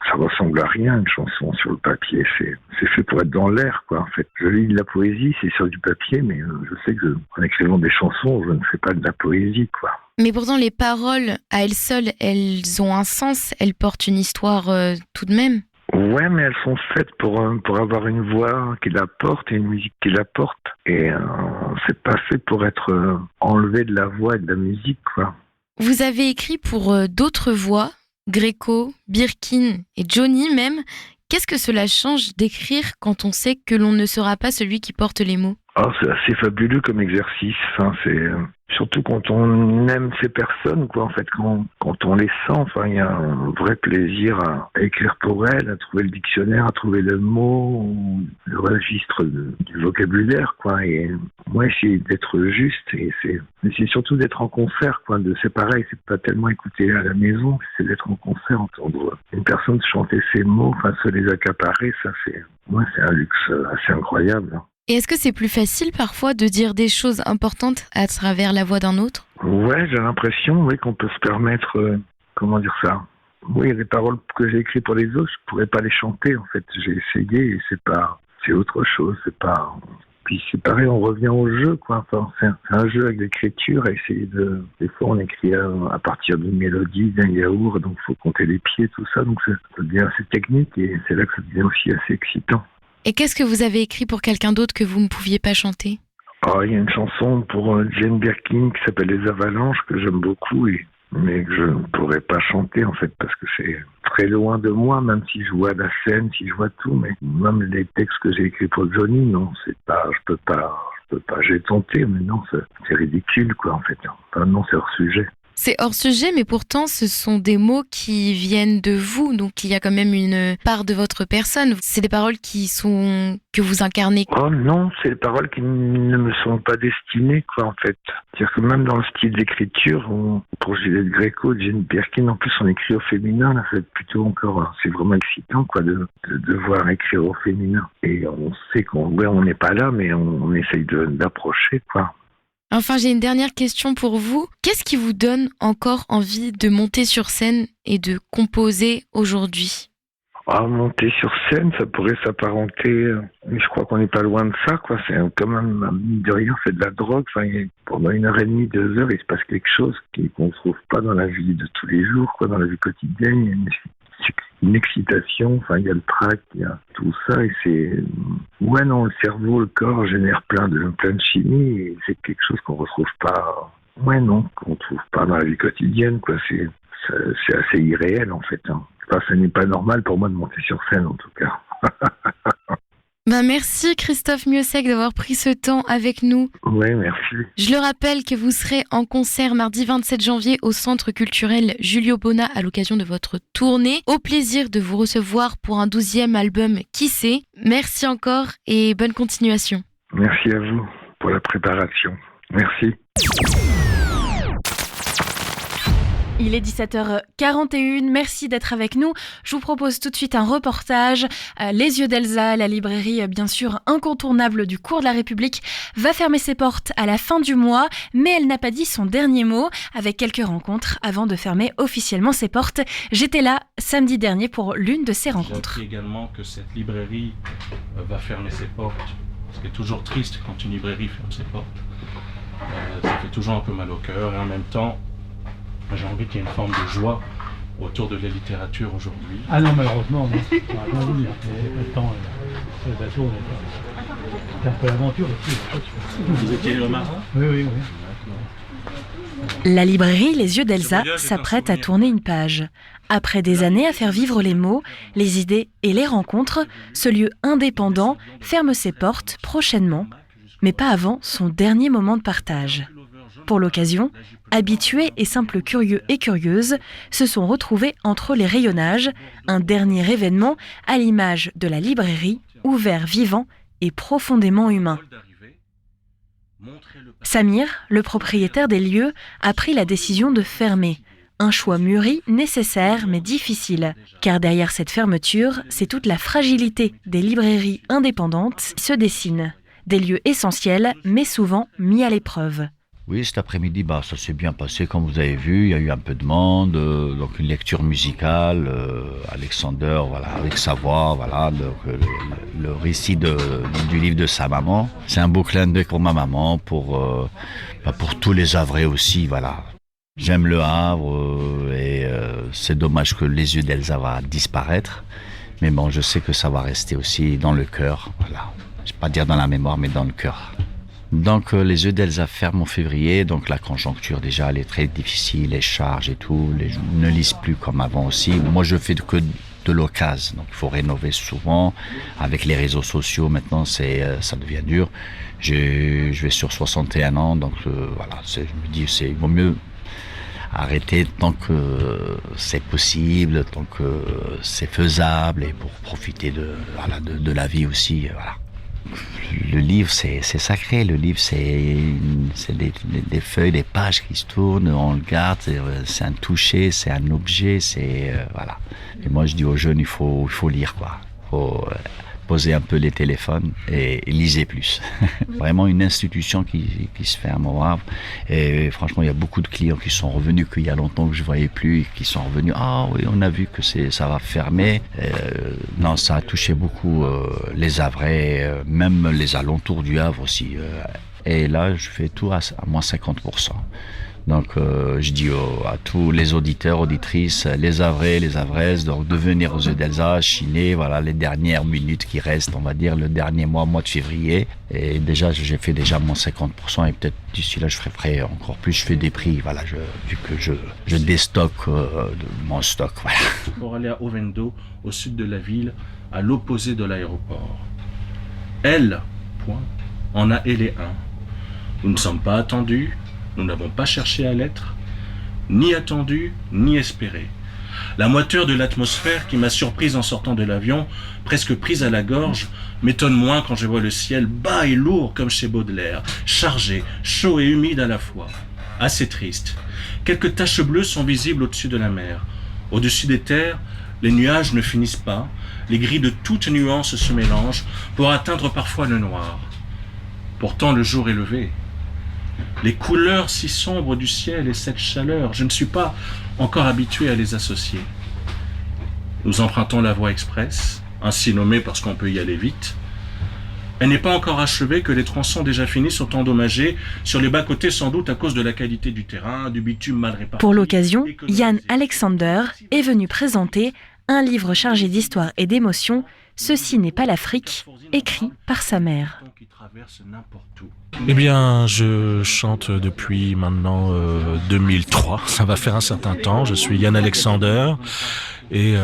ça ressemble à rien, une chanson sur le papier. C'est fait pour être dans l'air, quoi. En fait, je lis de la poésie, c'est sur du papier, mais je sais que en écrivant des chansons, je ne fais pas de la poésie, quoi. Mais pourtant, les paroles, à elles seules, elles ont un sens, elles portent une histoire tout de même. Ouais, mais elles sont faites pour avoir une voix qui la porte et une musique qui la porte. Et c'est pas fait pour être enlevé de la voix et de la musique, quoi. Vous avez écrit pour d'autres voix, Gréco, Birkin et Johnny même. Qu'est-ce que cela change d'écrire quand on sait que l'on ne sera pas celui qui porte les mots ? Ah, c'est assez fabuleux comme exercice. Enfin, c'est surtout quand on aime ces personnes, quoi. En fait, quand on les sent, enfin, il y a un vrai plaisir à écrire pour elles, à trouver le dictionnaire, à trouver le mot, le registre du vocabulaire, quoi. Et moi, essayer d'être juste, et c'est surtout d'être en concert, quoi. C'est pareil, c'est pas tellement écouter à la maison, c'est d'être en concert, entendre une personne chanter ses mots, enfin, se les accaparer, ça, c'est un luxe assez incroyable. Et est-ce que c'est plus facile parfois de dire des choses importantes à travers la voix d'un autre ? Ouais, j'ai l'impression, qu'on peut se permettre, comment dire ça ? Oui, il y a des paroles que j'ai écrites pour les autres, je pourrais pas les chanter, en fait. J'ai essayé et c'est autre chose, c'est pas... Puis c'est pareil, on revient au jeu, quoi. Enfin, c'est un jeu avec l'écriture, à essayer des fois on écrit à partir d'une mélodie, d'un yaourt, donc faut compter les pieds, tout ça, donc ça devient assez technique et c'est là que ça devient aussi assez excitant. Et qu'est-ce que vous avez écrit pour quelqu'un d'autre que vous ne pouviez pas chanter ? Il y a une chanson pour Jane Birkin qui s'appelle Les Avalanches que j'aime beaucoup, mais que je ne pourrais pas chanter en fait parce que c'est très loin de moi, même si je vois la scène, si je vois tout, mais même les textes que j'ai écrits pour Johnny, non, je peux pas, j'ai tenté, mais non, c'est ridicule quoi en fait. Enfin, non, c'est hors sujet. C'est hors sujet, mais pourtant, ce sont des mots qui viennent de vous, donc il y a quand même une part de votre personne. C'est des paroles que vous incarnez. Oh non, c'est des paroles qui ne me sont pas destinées, quoi, en fait. C'est-à-dire que même dans le style d'écriture, pour Juliette Gréco, Jane Birkin, en plus, on écrit au féminin, là, c'est plutôt encore, c'est vraiment excitant, quoi, de devoir écrire au féminin. Et on sait qu'on n'est pas là, mais on essaye d'approcher, quoi. Enfin, j'ai une dernière question pour vous. Qu'est-ce qui vous donne encore envie de monter sur scène et de composer aujourd'hui ? Monter sur scène, ça pourrait s'apparenter, mais je crois qu'on n'est pas loin de ça, quoi. C'est quand même, mine de rien, c'est de la drogue. Enfin, pendant 1h30, 2 heures, il se passe quelque chose qu'on ne trouve pas dans la vie de tous les jours, quoi, dans la vie quotidienne. Il y a une excitation, enfin, il y a le trac, il y a tout ça, et c'est... Ouais, non, le cerveau, le corps génère plein de chimie, et c'est quelque chose qu'on retrouve pas... Ouais, non, qu'on trouve pas dans la vie quotidienne, quoi. C'est assez irréel, en fait, hein. Enfin, ce n'est pas normal pour moi de monter sur scène, en tout cas. Merci Christophe Miossec d'avoir pris ce temps avec nous. Oui, merci. Je le rappelle que vous serez en concert mardi 27 janvier au Centre culturel Julio Bona à l'occasion de votre tournée. Au plaisir de vous recevoir pour un 12e album Qui sait. Merci encore et bonne continuation. Merci à vous pour la préparation. Merci. Il est 17h41, merci d'être avec nous. Je vous propose tout de suite un reportage. Les Yeux d'Elsa, la librairie bien sûr incontournable du cours de la République, va fermer ses portes à la fin du mois, mais elle n'a pas dit son dernier mot, avec quelques rencontres avant de fermer officiellement ses portes. J'étais là samedi dernier pour l'une de ces rencontres. J'ai appris également que cette librairie va fermer ses portes, ce qui est toujours triste quand une librairie ferme ses portes. Ça fait toujours un peu mal au cœur et en même temps, j'ai envie qu'il y ait une forme de joie autour de la littérature aujourd'hui. Ah non, malheureusement, non. On a bien voulu. Le temps, sur le bateau, c'est un peu l'aventure aussi. Vous étiez le marin ? Oui. La librairie Les Yeux d'Elsa s'apprête à tourner une page. Après des années à faire vivre les mots, les idées et les rencontres, ce lieu indépendant ferme ses portes prochainement, mais pas avant son dernier moment de partage. Pour l'occasion, habitués et simples curieux et curieuses se sont retrouvés entre les rayonnages, un dernier événement à l'image de la librairie, ouvert, vivant et profondément humain. Samir, le propriétaire des lieux, a pris la décision de fermer. Un choix mûri, nécessaire mais difficile, car derrière cette fermeture, c'est toute la fragilité des librairies indépendantes qui se dessine. Des lieux essentiels, mais souvent mis à l'épreuve. Oui, cet après-midi, ça s'est bien passé, comme vous avez vu. Il y a eu un peu de monde, donc une lecture musicale. Alexander, avec sa voix, donc, le récit du livre de sa maman. C'est un beau clin d'œil pour ma maman, pour tous les Havrais aussi, voilà. J'aime le Havre et c'est dommage que Les Yeux d'Elsa va disparaître. Mais bon, je sais que ça va rester aussi dans le cœur, voilà. Je ne vais pas dire dans la mémoire, mais dans le cœur. Donc Les Yeux d'Elsa ferment en février, donc la conjoncture déjà elle est très difficile, les charges et tout, les gens ne lisent plus comme avant aussi. Moi je fais que de l'occasion. Donc il faut rénover souvent. Avec les réseaux sociaux, maintenant, ça devient dur. Je vais sur 61 ans, donc voilà, je me dis, il vaut mieux arrêter tant que c'est possible, tant que c'est faisable, et pour profiter de la vie aussi. Voilà. Le livre, c'est sacré. Le livre, c'est des feuilles, des pages qui se tournent, on le garde, c'est un toucher, c'est un objet, voilà. Et moi, je dis aux jeunes, il faut lire, quoi. Il faut poser un peu les téléphones et lisez plus. Vraiment une institution qui se ferme au Havre. Et franchement, il y a beaucoup de clients qui sont revenus qu'il y a longtemps que je ne voyais plus et qui sont revenus. Ah oui, on a vu que ça va fermer. Non, ça a touché beaucoup les Havrais, même les alentours du Havre aussi. Et là, je fais tout à moins 50%. Donc je dis à tous les auditeurs, auditrices, les Havrais, les Havraises, donc de venir aux Yeux d'Alsace, chiner, voilà les dernières minutes qui restent, on va dire le dernier mois de février. Et déjà j'ai fait déjà moins 50% et peut-être d'ici là je ferai encore plus, je fais des prix, voilà, vu que je déstocke mon stock, voilà. Pour aller à Ovendo, au sud de la ville, à l'opposé de l'aéroport. Elle, point, en a et les uns. Nous ne sommes pas attendus. Nous n'avons pas cherché à l'être, ni attendu, ni espéré. La moiteur de l'atmosphère qui m'a surprise en sortant de l'avion, presque prise à la gorge, m'étonne moins quand je vois le ciel bas et lourd comme chez Baudelaire, chargé, chaud et humide à la fois. Assez triste. Quelques taches bleues sont visibles au-dessus de la mer. Au-dessus des terres, les nuages ne finissent pas, les gris de toutes nuances se mélangent pour atteindre parfois le noir. Pourtant le jour est levé. Les couleurs si sombres du ciel et cette chaleur, je ne suis pas encore habitué à les associer. Nous empruntons la voie express, ainsi nommée parce qu'on peut y aller vite. Elle n'est pas encore achevée que les tronçons déjà finis sont endommagés, sur les bas-côtés sans doute à cause de la qualité du terrain, du bitume mal réparti. Pour l'occasion, Yann Alexander est venu présenter un livre chargé d'histoire et d'émotions, Ceci n'est pas l'Afrique, écrit par sa mère. Eh bien, je chante depuis maintenant 2003. Ça va faire un certain temps. Je suis Yann Alexander et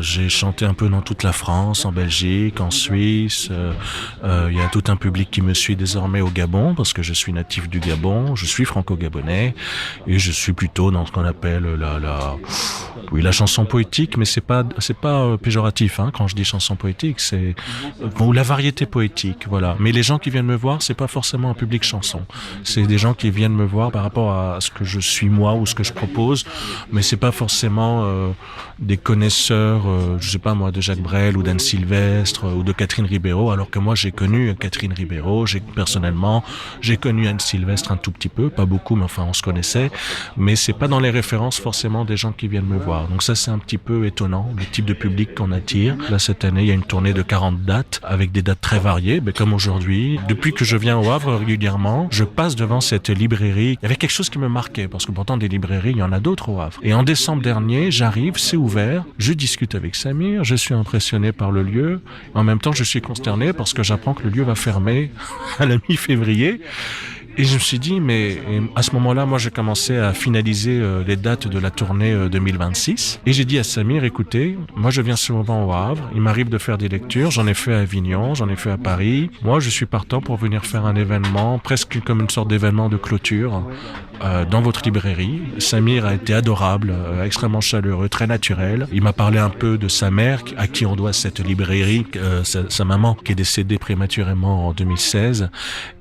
j'ai chanté un peu dans toute la France, en Belgique, en Suisse. Il y a tout un public qui me suit désormais au Gabon parce que je suis natif du Gabon. Je suis franco-gabonais et je suis plutôt dans ce qu'on appelle la chanson poétique, mais c'est pas péjoratif quand je dis chanson poétique, c'est la variété poétique, voilà. Mais les gens qui viennent me voir, c'est pas forcément un public chanson. C'est des gens qui viennent me voir par rapport à ce que je suis moi ou ce que je propose, mais c'est pas forcément des connaisseurs, je sais pas moi, de Jacques Brel ou d'Anne Sylvestre ou de Catherine Ribeiro, alors que moi j'ai connu Catherine Ribeiro, personnellement j'ai connu Anne Sylvestre un tout petit peu, pas beaucoup, mais enfin on se connaissait, mais c'est pas dans les références forcément des gens qui viennent me voir. Donc ça c'est un petit peu étonnant, le type de public qu'on attire. Là cette année il y a une tournée de 40 dates, avec des dates très variées, mais comme aujourd'hui. Depuis que je viens au Havre régulièrement, je passe devant cette librairie. Il y avait quelque chose qui me marquait, parce que pourtant des librairies, il y en a d'autres au Havre. Et en décembre dernier, j'arrive, c'est ouvert, je discute avec Samir, je suis impressionné par le lieu. En même temps, je suis consterné parce que j'apprends que le lieu va fermer à la mi-février. Et je me suis dit, mais à ce moment-là, moi, j'ai commencé à finaliser les dates de la tournée 2026. Et j'ai dit à Samir, écoutez, moi, je viens souvent au Havre. Il m'arrive de faire des lectures. J'en ai fait à Avignon, j'en ai fait à Paris. Moi, je suis partant pour venir faire un événement, presque comme une sorte d'événement de clôture, dans votre librairie. Samir a été adorable, extrêmement chaleureux, très naturel. Il m'a parlé un peu de sa mère, à qui on doit cette librairie, sa maman, qui est décédée prématurément en 2016.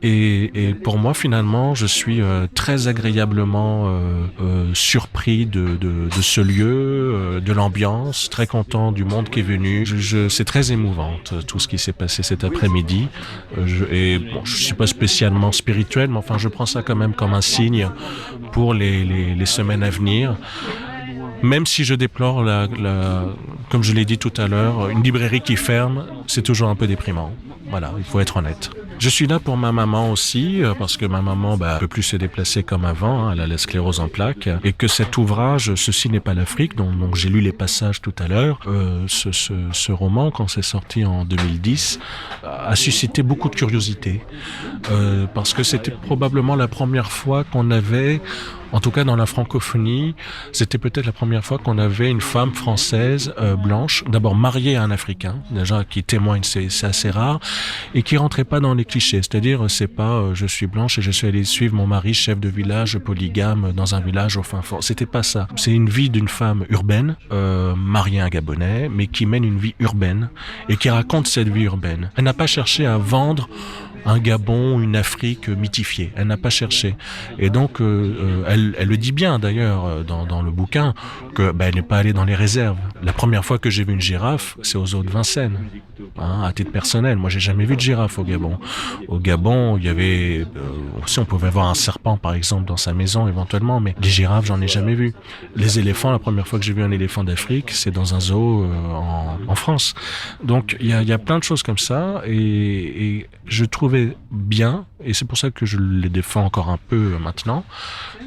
Et pour moi, finalement, je suis très agréablement surpris de ce lieu, de l'ambiance, très content du monde qui est venu. C'est très émouvante, tout ce qui s'est passé cet après-midi. Je suis pas spécialement spirituel, mais enfin, je prends ça quand même comme un signe pour les semaines à venir. Même si je déplore, comme je l'ai dit tout à l'heure, une librairie qui ferme, c'est toujours un peu déprimant. Voilà, il faut être honnête. Je suis là pour ma maman aussi, parce que ma maman ne peut plus se déplacer comme avant, hein, elle a la sclérose en plaques, et que cet ouvrage, Ceci n'est pas l'Afrique, dont j'ai lu les passages tout à l'heure, ce roman, quand c'est sorti en 2010, a suscité beaucoup de curiosité, parce que c'était probablement la première fois qu'on avait, en tout cas dans la francophonie, c'était peut-être la première fois qu'on avait une femme française blanche, d'abord mariée à un Africain, déjà qui témoigne, c'est assez rare, et qui rentrait pas dans les clichés, c'est-à-dire c'est pas je suis blanche et je suis allée suivre mon mari chef de village polygame dans un village au fin fond, c'était pas ça. C'est une vie d'une femme urbaine, mariée à un Gabonais, mais qui mène une vie urbaine et qui raconte cette vie urbaine. Elle n'a pas cherché à vendre un Gabon, une Afrique mythifiée. Elle n'a pas cherché. Et donc, elle le dit bien d'ailleurs dans le bouquin, que elle n'est pas allée dans les réserves. La première fois que j'ai vu une girafe, c'est aux eaux de Vincennes, hein, à titre personnel. Moi, j'ai jamais vu de girafe au Gabon. Au Gabon, il y avait aussi, on pouvait voir un serpent par exemple dans sa maison éventuellement, mais les girafes, j'en ai jamais vu. Les éléphants, la première fois que j'ai vu un éléphant d'Afrique, c'est dans un zoo en France. Donc, il y a plein de choses comme ça, et je trouvais bien, et c'est pour ça que je les défends encore un peu maintenant,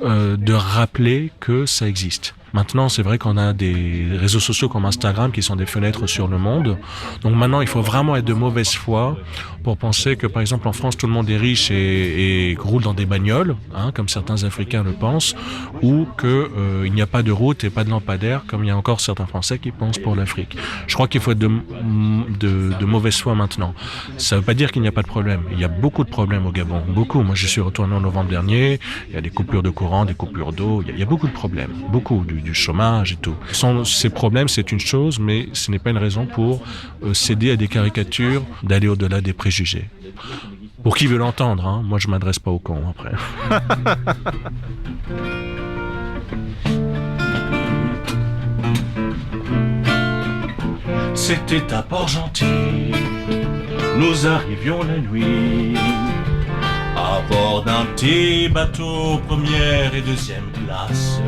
de rappeler que ça existe. Maintenant, c'est vrai qu'on a des réseaux sociaux comme Instagram qui sont des fenêtres sur le monde. Donc maintenant, il faut vraiment être de mauvaise foi pour penser que, par exemple, en France, tout le monde est riche et roule dans des bagnoles, hein, comme certains Africains le pensent, ou qu'il n'y a pas de route et pas de lampadaire, comme il y a encore certains Français qui pensent pour l'Afrique. Je crois qu'il faut être de mauvaise foi maintenant. Ça ne veut pas dire qu'il n'y a pas de problème. Il y a beaucoup de problèmes au Gabon, beaucoup. Moi, je suis retourné en novembre dernier, il y a des coupures de courant, des coupures d'eau, il y a beaucoup de problèmes, beaucoup, du chômage et tout. Ces problèmes, c'est une chose, mais ce n'est pas une raison pour céder à des caricatures, d'aller au-delà des préjugés. Pour qui veut l'entendre, hein. Moi je m'adresse pas aux cons après. C'était à Port-Gentil, nous arrivions la nuit, à bord d'un petit bateau première et deuxième classe.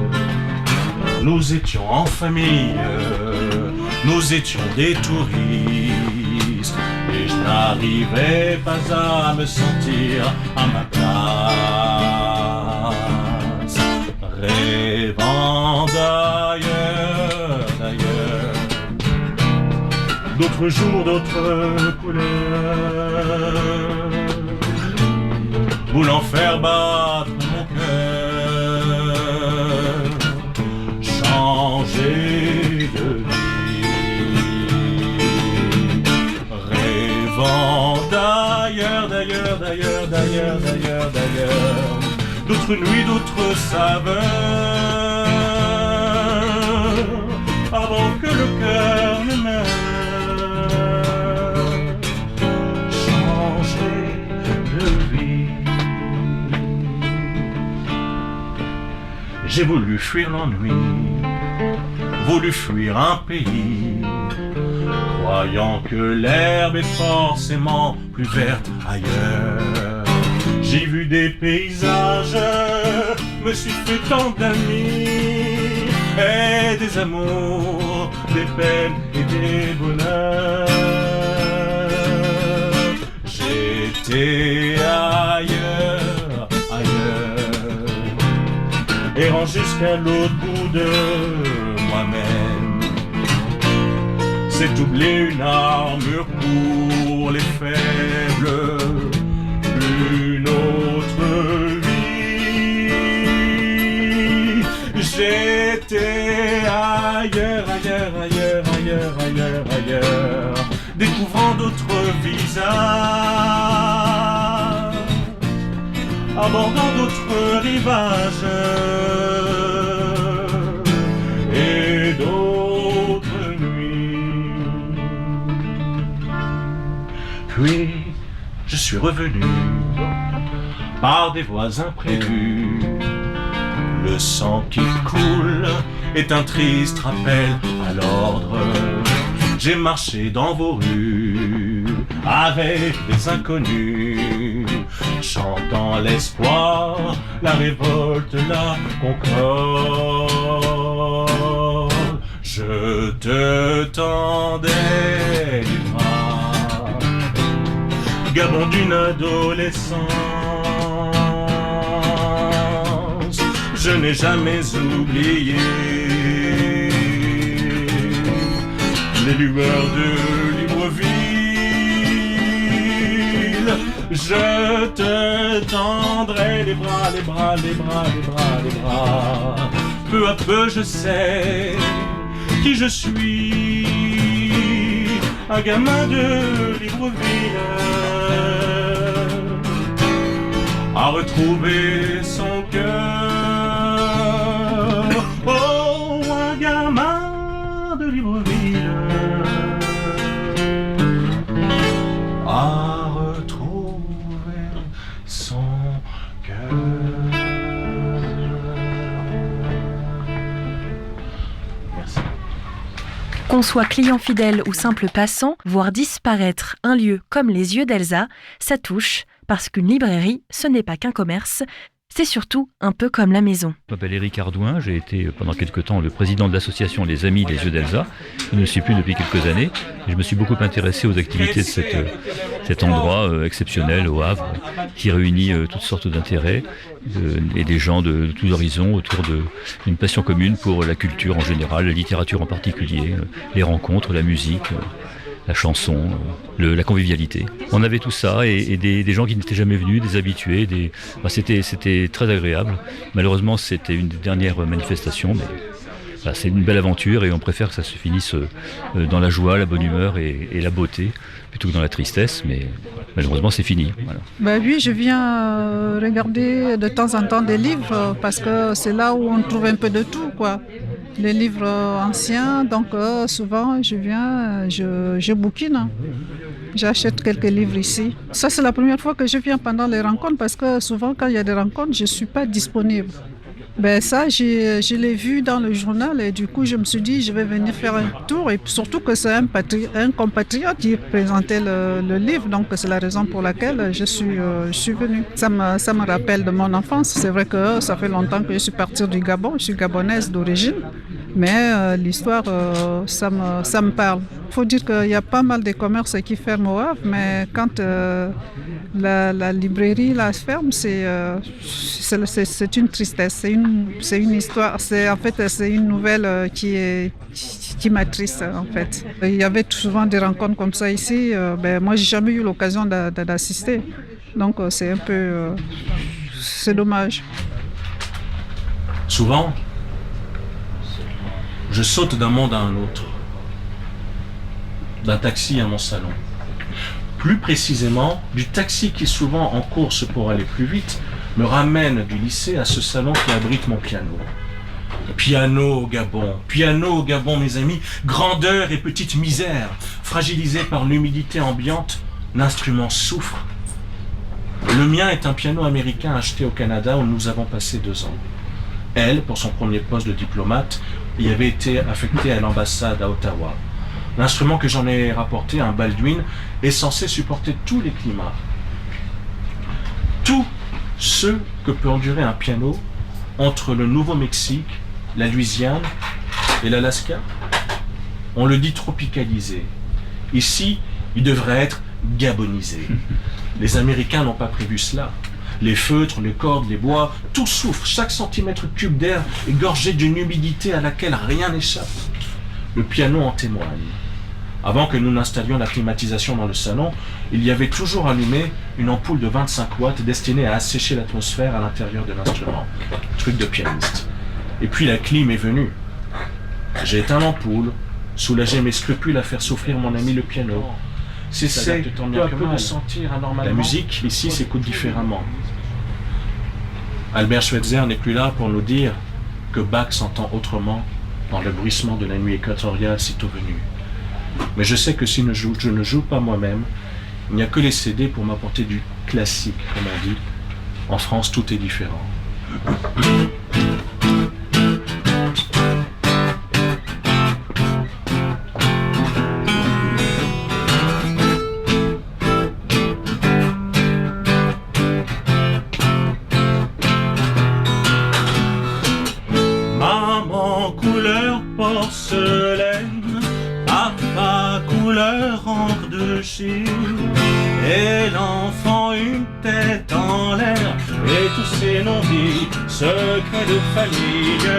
Nous étions en famille, nous étions des touristes, et je n'arrivais pas à me sentir à ma place. Rêvant d'ailleurs, d'autres jours, d'autres couleurs, voulant faire battre mon cœur, changer de vie, rêvant d'ailleurs, d'autres nuits, d'autres saveurs, avant que le cœur ne meure, changer de vie. J'ai voulu fuir l'ennui, voulu fuir un pays, croyant que l'herbe est forcément plus verte ailleurs. J'ai vu des paysages, me suis fait tant d'amis, et des amours, des peines et des bonheurs. J'étais ailleurs, errant jusqu'à l'autre bout de moi-même. C'est doubler une armure pour les faibles, une autre vie. J'étais ailleurs, découvrant d'autres visages, abordant d'autres rivages et d'autres nuits. Puis je suis revenu par des voies imprévues. Le sang qui coule est un triste rappel à l'ordre. J'ai marché dans vos rues avec des inconnus, chantant l'espoir, la révolte, la concorde. Je te tendais les bras Gabon d'une adolescence. Je n'ai jamais oublié les lueurs de Libreville. Je te tendrai les bras, les bras, les bras, les bras, les bras. Peu à peu je sais qui je suis, un gamin de Libreville, à retrouver son cœur. Oh, un gamin de Libreville, à retrouver son cœur. Merci. Qu'on soit client fidèle ou simple passant, voir disparaître un lieu comme les yeux d'Elsa, ça touche, parce qu'une librairie, ce n'est pas qu'un commerce, c'est surtout un peu comme la maison. Je m'appelle Éric Ardouin, j'ai été pendant quelques temps le président de l'association Les Amis des Yeux d'Elsa. Je ne le suis plus depuis quelques années. Et je me suis beaucoup intéressé aux activités de cet endroit exceptionnel au Havre, qui réunit toutes sortes d'intérêts et des gens de tous horizons autour d'une passion commune pour la culture en général, la littérature en particulier, les rencontres, la musique, la chanson, la convivialité. On avait tout ça et des gens qui n'étaient jamais venus, des habitués, c'était très agréable. Malheureusement, c'était une des dernières manifestations, mais voilà, c'est une belle aventure et on préfère que ça se finisse dans la joie, la bonne humeur et la beauté, plutôt que dans la tristesse, mais malheureusement c'est fini. Voilà. Oui, je viens regarder de temps en temps des livres parce que c'est là où on trouve un peu de tout, quoi. Les livres anciens, donc souvent je viens, je bouquine, j'achète quelques livres ici. Ça c'est la première fois que je viens pendant les rencontres parce que souvent quand il y a des rencontres, je ne suis pas disponible. Ça, je l'ai vu dans le journal et du coup je me suis dit je vais venir faire un tour et surtout que c'est un compatriote qui présentait le livre, donc c'est la raison pour laquelle je suis venue. Ça me rappelle de mon enfance. C'est vrai que ça fait longtemps que je suis partie du Gabon, je suis gabonaise d'origine, mais l'histoire ça me parle. Il faut dire qu'il y a pas mal de commerces qui ferment au Havre, mais quand la librairie la ferme, c'est une tristesse, c'est une histoire, c'est une nouvelle qui m'attriste en fait. Il y avait souvent des rencontres comme ça ici, moi j'ai jamais eu l'occasion d'assister, donc c'est un peu, c'est dommage. Souvent, je saute d'un monde à un autre, d'un taxi à mon salon. Plus précisément, du taxi qui souvent en course pour aller plus vite me ramène du lycée à ce salon qui abrite mon piano. Piano au Gabon, mes amis, grandeur et petite misère, fragilisé par l'humidité ambiante, l'instrument souffre. Le mien est un piano américain acheté au Canada où nous avons passé 2 ans. Elle, pour son premier poste de diplomate, y avait été affectée à l'ambassade à Ottawa. L'instrument que j'en ai rapporté, un Baldwin, est censé supporter tous les climats. Tout ce que peut endurer un piano entre le Nouveau-Mexique, la Louisiane et l'Alaska. On le dit tropicalisé. Ici, il devrait être gabonisé. Les Américains n'ont pas prévu cela. Les feutres, les cordes, les bois, tout souffre. Chaque centimètre cube d'air est gorgé d'une humidité à laquelle rien n'échappe. Le piano en témoigne. Avant que nous n'installions la climatisation dans le salon, il y avait toujours allumé une ampoule de 25 watts destinée à assécher l'atmosphère à l'intérieur de l'instrument. Truc de pianiste. Et puis la clim est venue. J'ai éteint l'ampoule, soulagé mes scrupules à faire souffrir mon ami le piano. Cessez peu à peu de sentir anormalement. La musique, ici, s'écoute différemment. Albert Schweitzer n'est plus là pour nous dire que Bach s'entend autrement dans le bruissement de la nuit équatoriale sitôt venue. Mais je sais que si je ne joue pas moi-même, il n'y a que les CD pour m'apporter du classique, comme on dit. En France, tout est différent. Maman couleur porcelaine, papa couleur encre de Chine, et une tête en l'air et tous ces non-dits, secrets de famille.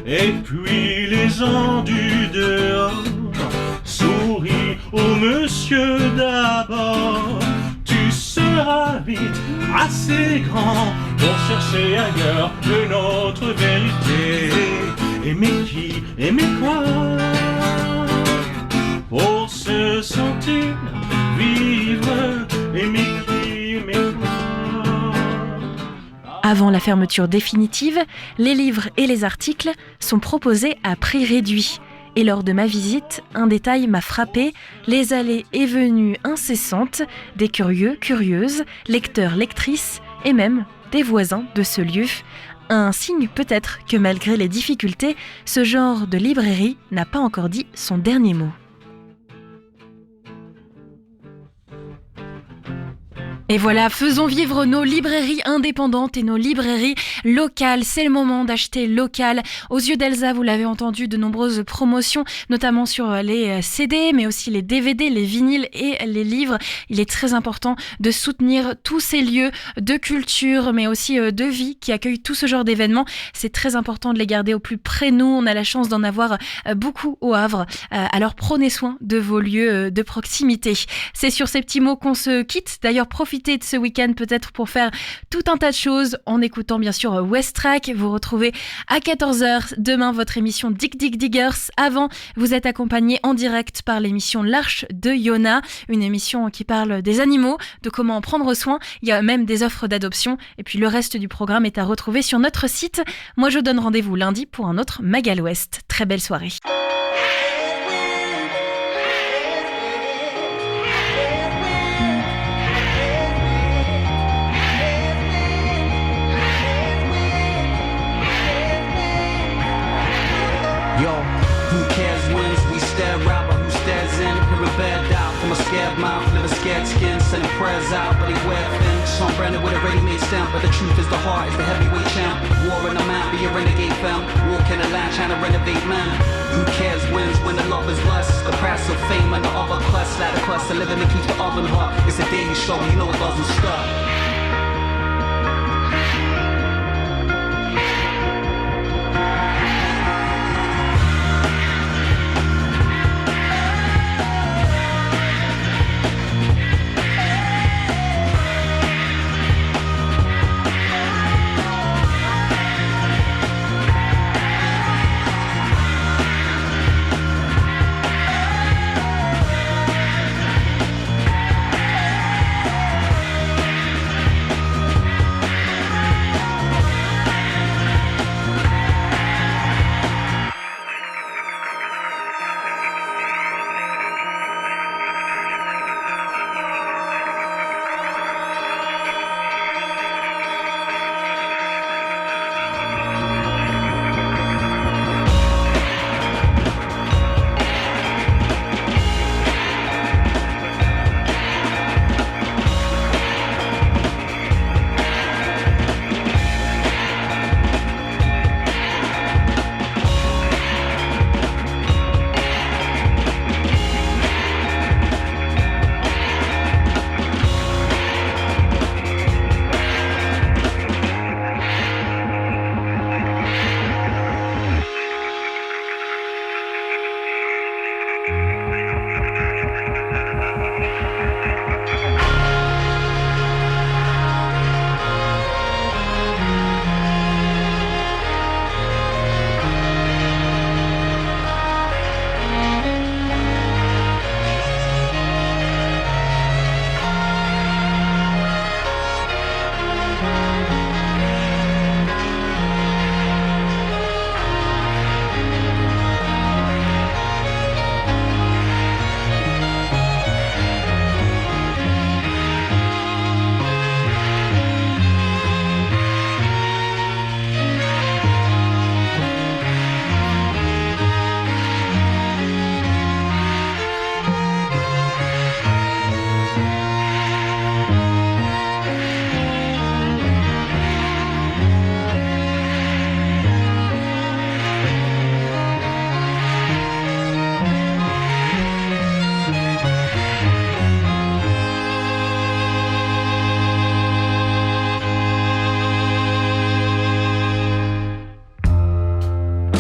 Et puis les gens du dehors sourient au monsieur d'abord. Tu seras vite assez grand pour chercher ailleurs une autre vérité. Aimer qui, aimer quoi, pour se sentir vivre. Aimer qui, aimer quoi. Avant la fermeture définitive, les livres et les articles sont proposés à prix réduit. Et lors de ma visite, un détail m'a frappé, les allées et venues incessantes des curieux, curieuses, lecteurs, lectrices et même des voisins de ce lieu. Un signe peut-être que malgré les difficultés, ce genre de librairie n'a pas encore dit son dernier mot. Et voilà, faisons vivre nos librairies indépendantes et nos librairies locales. C'est le moment d'acheter local. Aux yeux d'Elsa, vous l'avez entendu, de nombreuses promotions, notamment sur les CD, mais aussi les DVD, les vinyles et les livres. Il est très important de soutenir tous ces lieux de culture, mais aussi de vie qui accueillent tout ce genre d'événements. C'est très important de les garder au plus près de nous. On a la chance d'en avoir beaucoup au Havre. Alors prenez soin de vos lieux de proximité. C'est sur ces petits mots qu'on se quitte. D'ailleurs, profitez de ce week-end peut-être pour faire tout un tas de choses en écoutant bien sûr West Track. Vous retrouvez à 14h demain votre émission Dig Dig Diggers. Avant, vous êtes accompagné en direct par l'émission L'Arche de Yona, une émission qui parle des animaux, de comment en prendre soin. Il y a même des offres d'adoption et puis le reste du programme est à retrouver sur notre site. Moi je donne rendez-vous lundi pour un autre Magal Ouest. Très belle soirée. Yo, who cares wins? We stare out, but who stares in? Hear a bad doubt from a scared mouth, live a scared skin, sending prayers out, but they wear thin. Sean Brandon with a ready-made stamp, but the truth is the heart is the heavyweight champ. War in the mount, be a renegade fam. Walk in the line, trying to renovate man. Who cares wins when the love is lust? The price of fame and the other quest, like the quest of living to keep the oven hot. It's a daily show, you know it doesn't stop.